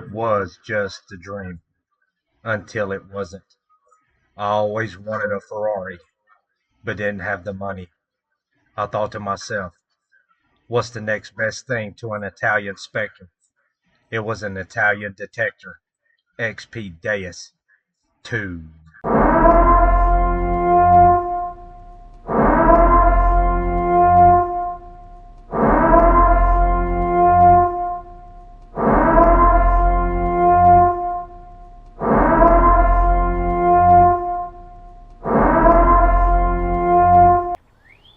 It was just a dream until it wasn't. I always wanted a Ferrari, but didn't have the money. I thought to myself, what's the next best thing to an Italian Spectre? It was an Italian Detector XP DEUS 2.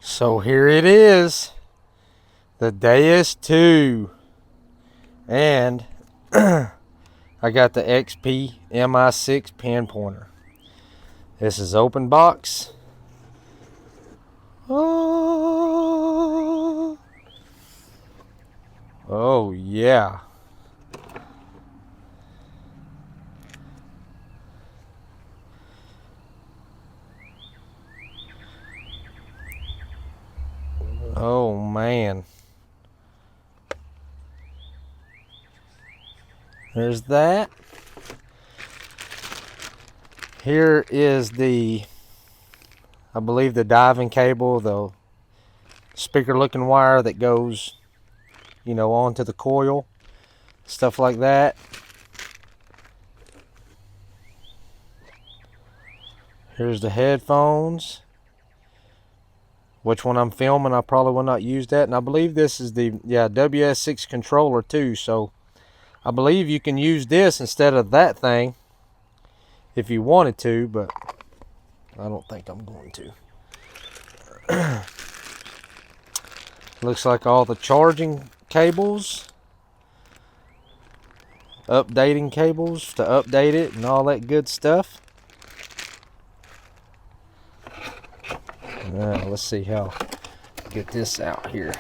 So here it is, the DEUS 2, and I got the XP MI6 pen pointer. This is open box. Oh yeah. Oh man. There's that. Here is the, I believe, the diving cable, the speaker looking wire that goes, you know, onto the coil, stuff like that. Here's the headphones. Which one I'm filming, I probably will not use that. And I believe this is the, yeah, WS6 controller too. So I believe you can use this instead of that thing if you wanted to, but I don't think I'm going to. Looks like all the charging cables, updating cables to update it and all that good stuff. Let's see how to get this out here.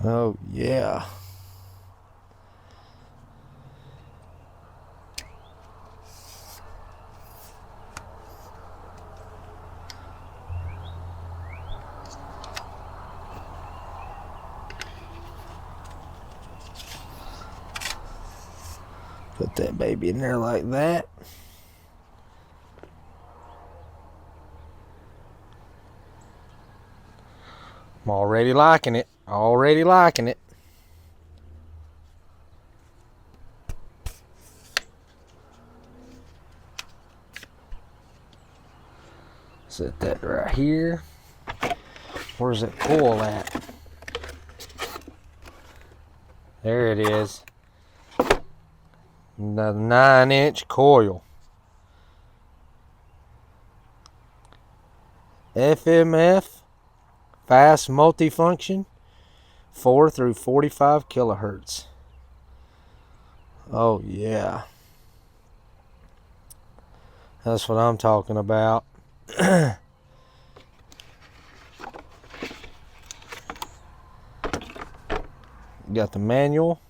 Oh yeah. Put that baby in there like that. I'm already liking it. Already liking it. Set that right here. Where's that coil at? There it is. The 9-inch coil. FMF, fast multifunction, 4 through 45 kilohertz. Oh yeah. That's what I'm talking about. Got the manual.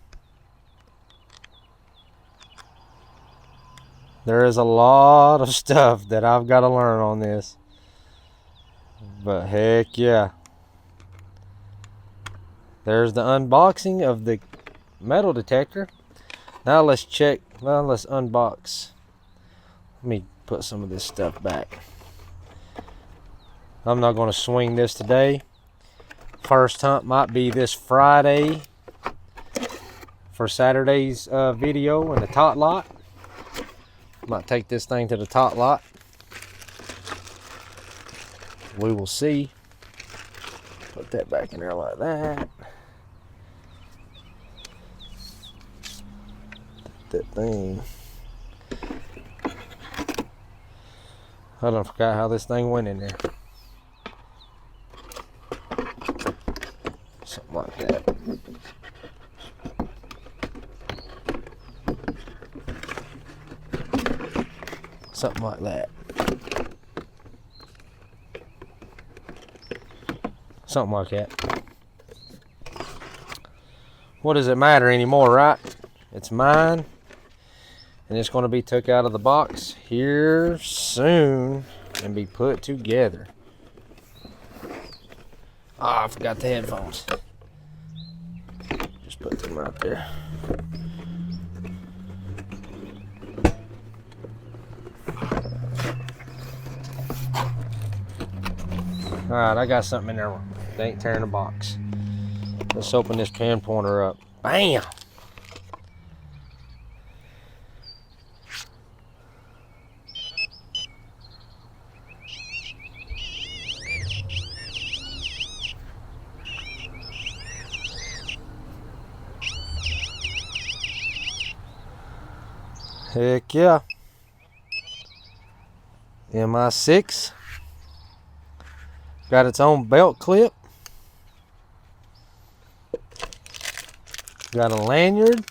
There is a lot of stuff that I've got to learn on this. But heck yeah. There's the unboxing of the metal detector. Now let's check. Well, let's unbox. Let me put some of this stuff back. I'm not going to swing this today. First hunt might be this Friday for Saturday's video in the tot lot. Might take this thing to the tot lot. We will see. Put that back in there like that. That thing. I don't forgot how this thing went in there. Something like that. Something like that. Something like that. What does it matter anymore, right? It's mine. And it's going to be took out of the box here soon. and be put together. Ah, I forgot the headphones. Just put them right there. Alright, I got something in there. They ain't tearing the box. Let's open this pin pointer up. Bam! Heck yeah. MI6. Got its own belt clip. Got a lanyard.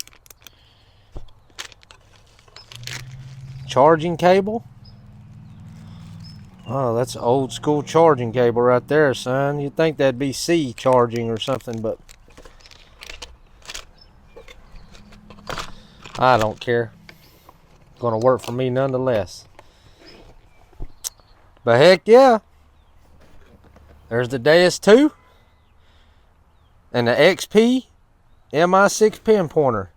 Charging cable. Oh, that's an old school charging cable right there, son. You'd think that'd be C charging or something, but I don't care. Gonna work for me nonetheless. But heck yeah. There's the Deus 2 and the XP MI6 pin pointer.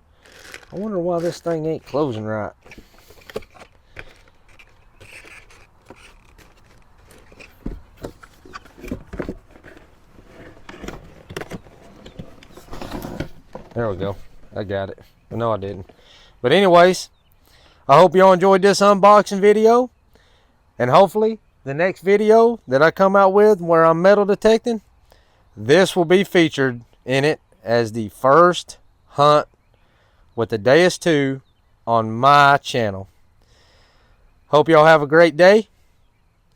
I wonder why this thing ain't closing right. There we go. I got it. No, I didn't. But anyways, I hope y'all enjoyed this unboxing video. And hopefully, the next video that I come out with where I'm metal detecting, this will be featured in it as the first hunt with the Deus 2 on my channel. Hope y'all have a great day.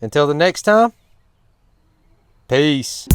Until the next time, peace.